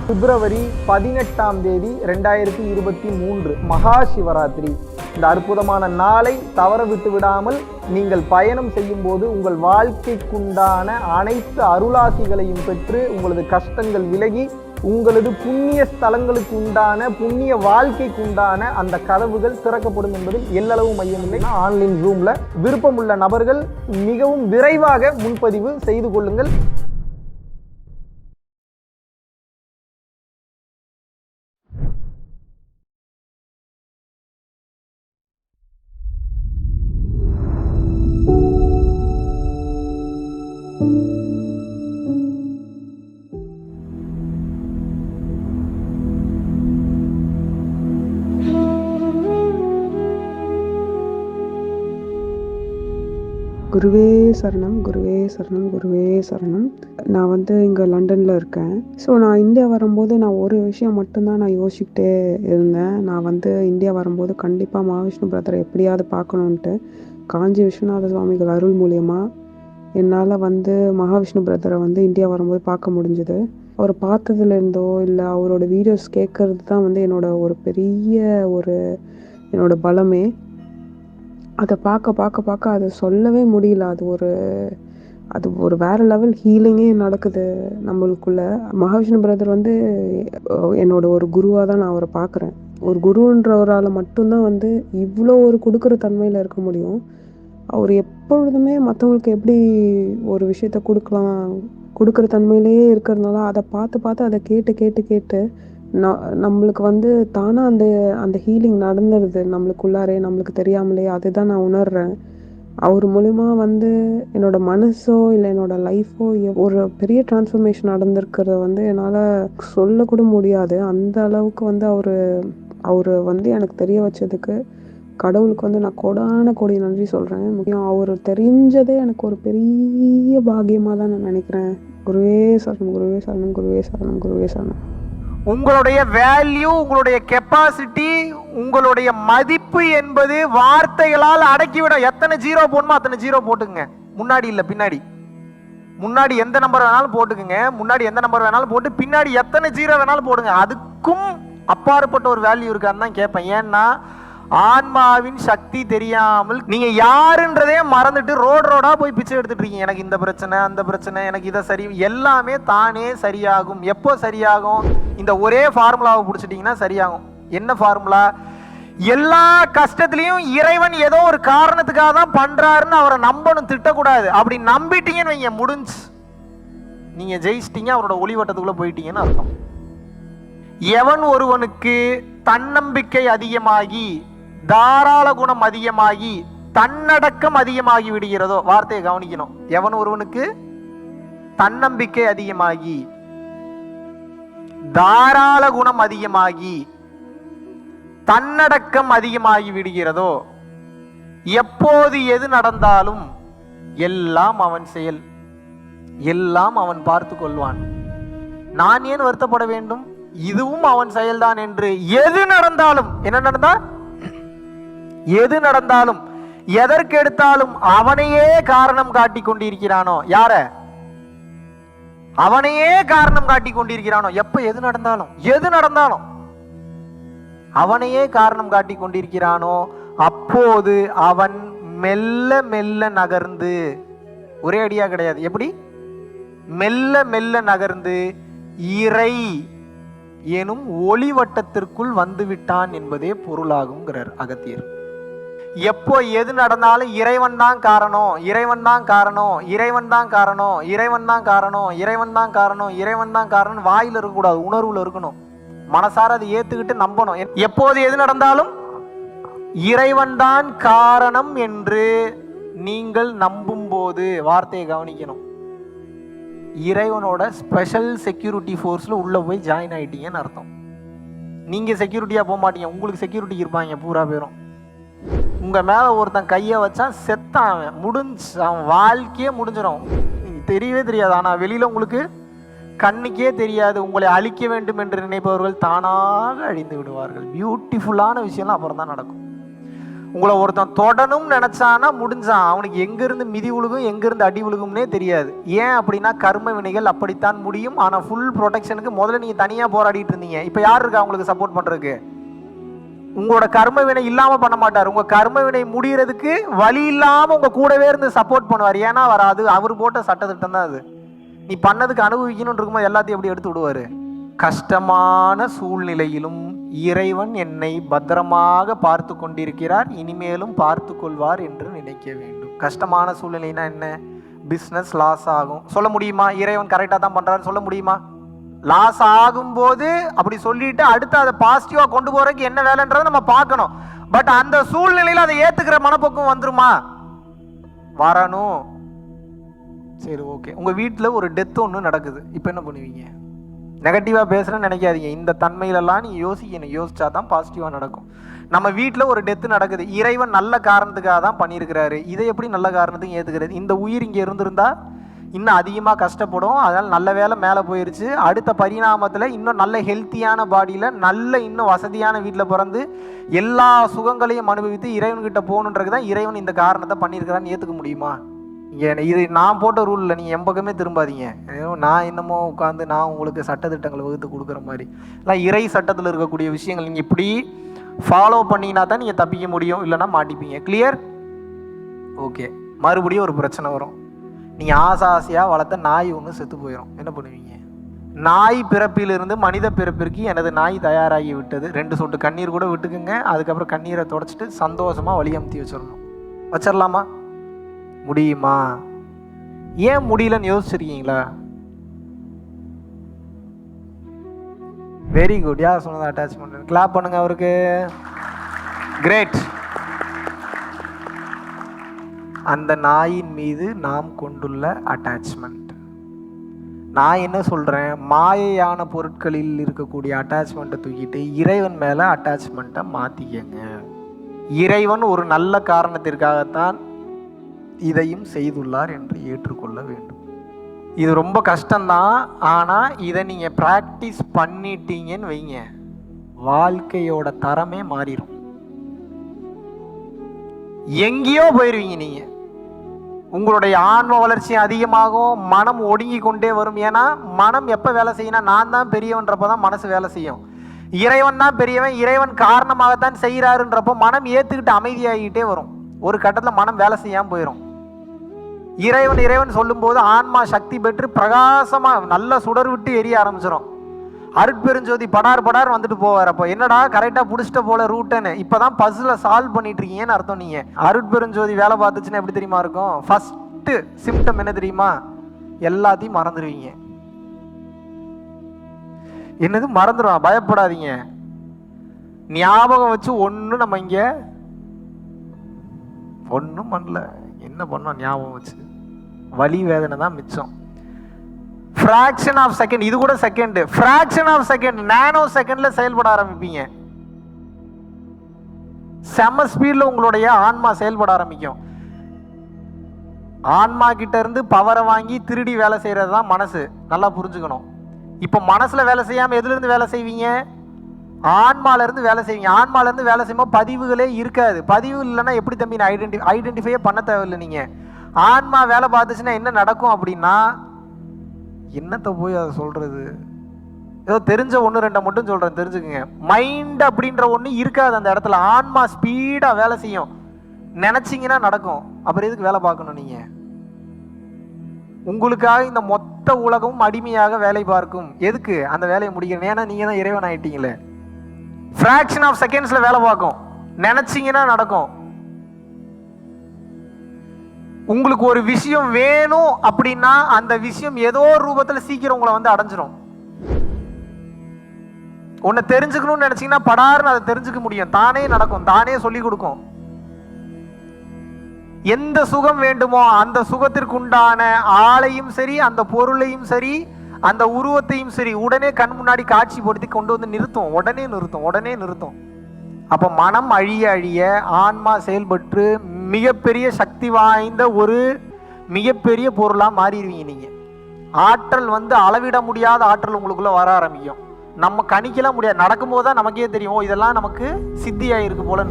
பிப்ரவரி 18 2023 மகா சிவராத்திரி. இந்த அற்புதமான நாளை தவற விட்டு விடாமல் நீங்கள் பயணம் செய்யும் போது உங்கள் வாழ்க்கைக்குண்டான அனைத்து அருளாசிகளையும் பெற்று உங்களது கஷ்டங்கள் விலகி உங்களது புண்ணிய ஸ்தலங்களுக்கு உண்டான புண்ணிய வாழ்க்கைக்கு உண்டான அந்த கதவுகள் திறக்கப்படும் என்பதில் எல்லளவு மையமில்லை. ஆன்லைன் ஜூம்ல விருப்பமுள்ள நபர்கள் மிகவும் விரைவாக முன்பதிவு செய்து கொள்ளுங்கள். குருவே சரணம், குருவே சரணம், குருவே சரணம். நான் இங்கே லண்டனில் இருக்கேன். ஸோ நான் இந்தியா வரும்போது நான் ஒரு விஷயம் மட்டும்தான் நான் யோசிச்சுக்கிட்டே இருந்தேன். நான் இந்தியா வரும்போது கண்டிப்பாக மகாவிஷ்ணு பிரதரை எப்படியாவது பார்க்கணுன்ட்டு காஞ்சி விஸ்வநாத சுவாமிகள் அருள் மூலியமாக என்னால் மகாவிஷ்ணு பிரதரை இந்தியா வரும்போது பார்க்க முடிஞ்சுது. அவரை பார்த்ததுலேருந்தோ இல்லை அவரோட வீடியோஸ் கேட்கறது தான் என்னோட ஒரு பெரிய என்னோட பலமே. அதை பார்க்க அதை சொல்லவே முடியல. அது ஒரு வேறு லெவல் ஹீலிங்கே நடக்குது நம்மளுக்குள்ள. மகாவிஷ்ணு பிரதர் என்னோட ஒரு குருவாக தான் நான் அவரை பார்க்குறேன். ஒரு குருன்றவரால் மட்டும்தான் இவ்வளோ ஒரு கொடுக்குற தன்மையில் இருக்க முடியும். அவர் எப்பொழுதுமே மற்றவங்களுக்கு எப்படி ஒரு விஷயத்த கொடுக்குற தன்மையிலேயே இருக்கிறதுனால அதை பார்த்து அதை கேட்டு நம்மளுக்கு தானாக அந்த ஹீலிங் நடந்துடுது நம்மளுக்குள்ளாரே, நம்மளுக்கு தெரியாமலே. அதுதான் நான் உணர்றேன். அவர் மூலிமா என்னோட மனசோ இல்லை என்னோட லைஃபோ ஒரு பெரிய டிரான்ஸ்ஃபர்மேஷன் நடந்திருக்கிறத என்னால் சொல்லக்கூட முடியாது. அந்த அளவுக்கு அவர் எனக்கு தெரிய வச்சதுக்கு கடவுளுக்கு நான் கோடி நன்றி சொல்கிறேன். முக்கியம் அவர் தெரிஞ்சதே எனக்கு ஒரு பெரிய பாக்கியமாக தான் நான் நினைக்கிறேன். குருவே சரணம், குருவே சரணம், குருவே சரணம், குருவே சரணம். உங்களுடைய வேல்யூ, உங்களுடைய கெப்பாசிட்டி, உங்களுடைய மதிப்பு என்பது வார்த்தைகளால் அடக்கிவிட. எத்தனை ஜீரோ போடணுமோ அத்தனை ஜீரோ போட்டுங்க. முன்னாடி இல்லை பின்னாடி. முன்னாடி எந்த நம்பர் வேணாலும் போட்டுக்குங்க. முன்னாடி எந்த நம்பர் வேணாலும் போட்டு பின்னாடி எத்தனை ஜீரோ வேணாலும் போடுங்க. அதுக்கும் அப்பாற்பட்ட ஒரு வேல்யூ இருக்கான்னு தான் கேட்பேன். ஏன்னா ஆன்மாவின் சக்தி தெரியாமல் நீங்க யாருன்றதே மறந்துட்டு ரோடா போய் பிச்சை எடுத்துட்டு இருக்கீங்க. எனக்கு இந்த பிரச்சனை அந்த பிரச்சனை, எனக்கு இதை சரி, எல்லாமே தானே சரியாகும். எப்போ சரியாகும்? இந்த ஒரே ஃபார்முலாவை பிடிச்சிட்டிங்கன்னா சரியாகும். என்ன ஃபார்முலா? எல்லா கஷ்டத்துலையும் இறைவன் ஏதோ ஒரு காரணத்துக்காக தான் பண்றாருன்னு அவரை நம்பணும், திட்டக்கூடாது. அப்படி நம்பிட்டீங்கன்னு வைங்க, முடிஞ்சு, நீங்க ஜெயிச்சிட்டீங்க, அவரோட ஒளிவட்டத்துக்குள்ள போயிட்டீங்கன்னு அர்த்தம். எவன் ஒருவனுக்கு தன்னம்பிக்கை அதிகமாகி, தாராள குணம் அதிகமாகி, தன்னடக்கம் அதிகமாகி விடுகிறதோ, வார்த்தையை கவனிக்கணும். எவன் ஒருவனுக்கு தன்னம்பிக்கை அதிகமாகி, தாராள குணம் அதிகமாகி, தன்னடக்கம் அதிகமாகி விடுகிறதோ, எப்போது எது நடந்தாலும் எல்லாம் அவன் செயல், எல்லாம் அவன் பார்த்து கொள்வான், நான் ஏன் வருத்தப்பட வேண்டும், இதுவும் அவன் செயல்தான் என்று எது நடந்தாலும், என்ன நடந்தா எது நடந்தாலும், எதற்கு எடுத்தாலும் அவனையே காரணம் காட்டி கொண்டிருக்கிறானோ. யார? அவனையே காரணம் காட்டி கொண்டிருக்கிறானோ. எப்ப எது நடந்தாலும் அவனையே காரணம் காட்டி கொண்டிருக்கிறானோ, அப்போது அவன் மெல்ல மெல்ல நகர்ந்து, ஒரே அடியா கிடையாது, எப்படி மெல்ல மெல்ல நகர்ந்து இறை எனும் ஒளிவட்டத்திற்குள் வந்துவிட்டான் என்பதே பொருளாகுங்கிறார் அகத்தியர். எப்போ எது நடந்தாலும் இறைவன் தான் காரணம், இறைவன் தான் காரணம், இறைவன் தான் காரணம், இறைவன் தான் காரணம், இறைவன் தான் காரணம், இறைவன் தான் காரணம் வாயில் இருக்கக்கூடாது, உணர்வுல இருக்கணும். மனசார அதை ஏத்துக்கிட்டு நம்பணும். எப்போது எது நடந்தாலும் இறைவன் தான் காரணம் என்று நீங்கள் நம்பும் போது, வார்த்தையை கவனிக்கணும், இறைவனோட ஸ்பெஷல் செக்யூரிட்டி ஃபோர்ஸ்ல உள்ள போய் ஜாயின் ஆயிட்டீங்கன்னு அர்த்தம். நீங்க செக்யூரிட்டியா போக மாட்டீங்க, உங்களுக்கு செக்யூரிட்டி இருப்பாங்க பூரா பேரும். உங்க மேல ஒருத்தன் கையை வச்சா செத்தான், அவன் முடிஞ்சு, அவன் வாழ்க்கையே முடிஞ்சிடும். தெரியவே தெரியாது, ஆனா வெளியில உங்களுக்கு கண்ணுக்கே தெரியாது. உங்களை அழிக்க வேண்டும் என்று நினைப்பவர்கள் தானாக அழிந்து விடுவார்கள். பியூட்டிஃபுல்லான விஷயம்லாம் அப்புறம் தான் நடக்கும். உங்களை ஒருத்தன் தொடணும் நினைச்சானா முடிஞ்சான், அவனுக்கு எங்கிருந்து மிதி விழுகும் எங்கிருந்து அடி விழுகும்னே தெரியாது. ஏன் அப்படின்னா கர்ம வினைகள் அப்படித்தான் முடியும். ஆனால் ஃபுல் ப்ரொடெக்ஷனுக்கு முதல்ல நீங்கள் தனியாக போராடிட்டு இருந்தீங்க. இப்போ யார் இருக்கா உங்களுக்கு சப்போர்ட் பண்ணுறதுக்கு? உங்களோட கர்ம வினை இல்லாமல் பண்ண மாட்டார். உங்கள் கர்ம வினை முடிகிறதுக்கு வழி இல்லாமல் உங்கள் கூடவே இருந்து சப்போர்ட் பண்ணுவார். ஏன்னா வராது, அவர் போட்ட சட்டத்திட்டம் தான் அது. நீ பண்ணதுக்கு அனுபவிக்கணும்னு இருக்கும்போது எல்லாத்தையும் எப்படி எடுத்து விடுவார்? கஷ்டமான சூழ்நிலையிலும் இறைவன் என்னை பத்திரமாக பார்த்து கொண்டிருக்கிறார், இனிமேலும் பார்த்து கொள்வார் என்று நினைக்க வேண்டும். கஷ்டமான சூழ்நிலைனா என்ன? பிஸ்னஸ் லாஸ் ஆகும், சொல்ல முடியுமா? இறைவன் கரெக்டாக தான் பண்ணுறாரு சொல்ல முடியுமா? லாஸ் ஆகும்போது அப்படி சொல்லிட்டு அடுத்து அதை பாசிட்டிவாக கொண்டு போகிறதுக்கு என்ன வேலைன்றதை நம்ம பார்க்கணும். பட் அந்த சூழ்நிலையில் அதை ஏற்றுக்கிற மனப்போக்கம் வந்துருமா? வரணும். சரி, ஓகே. உங்கள் வீட்டில் ஒரு டெத் ஒன்று நடக்குது, இப்போ என்ன பண்ணுவீங்க? நெகட்டிவாக பேசுகிறேன்னு நினைக்காதீங்க. இந்த தன்மையிலெல்லாம் நீங்கள் யோசிக்கணும். யோசிச்சா தான் பாசிட்டிவாக நடக்கும். நம்ம வீட்டில் ஒரு டெத்து நடக்குது, இறைவன் நல்ல காரணத்துக்காக தான் பண்ணியிருக்கிறாரு, இதை எப்படி நல்ல காரணத்துக்கு ஏற்றுக்கிறது? இந்த உயிர் இங்கே இருந்திருந்தா இன்னும் அதிகமாக கஷ்டப்படும். அதனால் நல்ல வேலை மேலே போயிடுச்சு, அடுத்த பரிணாமத்தில் இன்னும் நல்ல ஹெல்த்தியான பாடியில் நல்ல இன்னும் வசதியான வீட்டில் பிறந்து எல்லா சுகங்களையும் அனுபவித்து இறைவன்கிட்ட போகணுன்றது தான் இறைவன் இந்த காரணத்தை பண்ணியிருக்கிறான்னு ஏற்றுக்க முடியுமா? இது நான் போட்ட ரூல் இல்லை, நீங்கள் என் பக்கமே திரும்பாதீங்க. நான் என்னமோ உட்காந்து நான் உங்களுக்கு சட்டத்திட்டங்களை வகுத்து கொடுக்குற மாதிரி இல்லை. இறை சட்டத்தில் இருக்கக்கூடிய விஷயங்கள் நீங்கள் இப்படி ஃபாலோ பண்ணிங்கன்னா தான் நீங்கள் தப்பிக்க முடியும், இல்லைனா மாட்டிப்பீங்க. கிளியர்? ஓகே. மறுபடியும் ஒரு பிரச்சனை வரும். நீங்கள் ஆசையாக வளர்த்த நாய் ஒன்று செத்து போயிடும், என்ன பண்ணுவீங்க? நாய் பிறப்பிலிருந்து மனித பிறப்பிற்கு எனது நாய் தயாராகி விட்டது, 2 சொட்டு கண்ணீர் கூட விட்டுக்குங்க, அதுக்கப்புறம் கண்ணீரை தொடச்சிட்டு சந்தோஷமாக வழி அமுத்தி வச்சிடணும். வச்சிடலாமா? முடியுமா? ஏன் முடியலன்னு யோசிச்சிருக்கீங்களா? Very good. யார் சொன்னது அட்டாச்மெண்ட்? கிளாப் பண்ணுங்க அவருக்கு. கிரேட். அந்த நாயின் மீது நாம் கொண்டுள்ள அட்டாச்மெண்ட். நான் என்ன சொல்றேன், மாயையான பொருட்களில் இருக்கக்கூடிய அட்டாச்மெண்ட்டை தூக்கிட்டு இறைவன் மேல அட்டாச்மெண்ட்டை மாத்திக்கங்க. இறைவன் ஒரு நல்ல காரணத்திற்காகத்தான் இதையும் செய்துள்ளார் என்று ஏற்றுக்கொள்ள வேண்டும். இது ரொம்ப கஷ்டம்தான், ஆனால் இதை நீங்கள் ப்ராக்டிஸ் பண்ணிட்டீங்கன்னு வைங்க, வாழ்க்கையோட தரமே மாறிடும். எங்கேயோ போயிடுவீங்க நீங்கள். உங்களுடைய ஆன்ம வளர்ச்சி அதிகமாகும், மனம் ஒடுங்கி கொண்டே வரும். ஏன்னா மனம் எப்போ வேலை செய்யணும்? நான் தான் பெரியவன்றப்போ தான் மனசு வேலை செய்யும். இறைவன் தான் பெரியவன், இறைவன் காரணமாகத்தான் செய்கிறாருன்றப்போ மனம் ஏற்றுக்கிட்டு அமைதியாகிட்டே வரும். ஒரு கட்டத்தில் மனம் வேலை செய்யாமல் போயிடும். இறைவன் இறைவன் சொல்லும்போது ஆன்மா சக்தி பெற்று பிரகாசமாக நல்ல சுடர் விட்டு எரிய ஆரம்பிச்சிடும். அருட்பெருஞ்சோதி படார் படார் வந்துட்டு போவார். அப்போ என்னடா கரெக்டாக பிடிச்சிட்ட போல ரூட்டுன்னு இப்போ தான் பஸ்ஸில் சால்வ் பண்ணிட்டு இருக்கீங்கன்னு அர்த்தம். நீங்கள் அருட்பெருஞ்சோதி வேலை பார்த்துச்சுன்னா எப்படி தெரியுமா இருக்கும்? ஃபஸ்ட்டு சிம்டம் என்ன தெரியுமா? எல்லாத்தையும் மறந்துடுவீங்க. என்னது மறந்துடுவான்? பயப்படாதீங்க, ஞாபகம் வச்சு ஒன்றும் நம்ம இங்கே ஒன்றும் பண்ணல. என்ன பண்ணோம்? ஞாபகம் வச்சு வலி வேதனை தான் மிச்சம். ஃப்ராக்ஷன் ஆஃப் செகண்ட், இது கூட செகண்ட், ஃப்ராக்ஷன் ஆஃப் செகண்ட், நானோ செகண்ட்ல செயல்பட ஆரம்பிப்பீங்க. செம ஸ்பீட்ல உங்களுடைய ஆன்மா செயல்பட ஆரம்பிக்கும். ஆன்மா கிட்ட இருந்து பவரை வாங்கி திருடி வேலை செய்யறது தான் மனசு. நல்லா புரிஞ்சுக்கணும். இப்போ மனசுல வேலை செய்யாம எதுல இருந்து வேலை செய்வீங்க? ஆன்மால இருந்து வேலை செய்வீங்க. ஆன்மால இருந்து வேலை செய்யும்போது பதிவுகளே இருக்காது. பதிவு இல்லைன்னா எப்படி தம்பி ஐடென்டிஃபையே பண்ண தேவையில்லை. நீங்க ஆன்மா வேலை பார்த்துச்சுன்னா என்ன நடக்கும் அப்படின்னா, என்னத்தை போய் அதை சொல்றது, ஏதோ தெரிஞ்ச 1-2 மட்டும் சொல்றேன், தெரிஞ்சுக்குங்க. மைண்ட் அப்படின்ற ஒன்று இருக்காது அந்த இடத்துல. ஆன்மா ஸ்பீடா வேலை செய்யும், நினைச்சிங்கன்னா நடக்கும். அப்புறம் எதுக்கு வேலை பார்க்கணும்? நீங்க உங்களுக்காக இந்த மொத்த உலகமும் அடிமையாக வேலை பார்க்கும். எதுக்கு? அந்த வேலையை முடிக்கணும். ஏன்னா நீங்க தான் இறைவன் ஆயிட்டீங்களே. ஃப்ராக்ஷன் ஆஃப் செகண்ட்ஸ்ல வேலை பார்க்கும், நினைச்சிங்கன்னா நடக்கும். உங்களுக்கு ஒரு விஷயம் வேணும் அப்படின்னா அந்த விஷயம் ஏதோ ஒரு ரூபத்தில் சீக்கிரம் உங்களை வந்து அடைஞ்சிரும். உன்னை தெரிஞ்சுக்கணும்னு நினைச்சீங்கன்னா படாருன்னு அதை தெரிஞ்சுக்க முடியும். தானே நடக்கும், தானே சொல்லி கொடுக்கும். எந்த சுகம் வேண்டுமோ அந்த சுகத்திற்கு உண்டான ஆளையும் சரி, அந்த பொருளையும் சரி, அந்த உருவத்தையும் சரி உடனே கண் முன்னாடி காட்சிப்படுத்தி கொண்டு வந்து நிறுத்தும். உடனே நிறுத்தும். அப்போ மனம் அழிய அழிய ஆன்மா செயல்பட்டு மிகப்பெரிய சக்தி வாய்ந்த ஒரு மிகப்பெரிய பொருளாக மாறிடுவீங்க. நீங்கள் ஆற்றல் வந்து அளவிட முடியாத ஆற்றல் உங்களுக்குள்ள வர ஆரம்பிக்கும். நம்ம கணிக்கலாம் முடியாது. நடக்கும்போது தான் நமக்கே தெரியும், இதெல்லாம் நமக்கு சித்தியாயிருக்கு போல.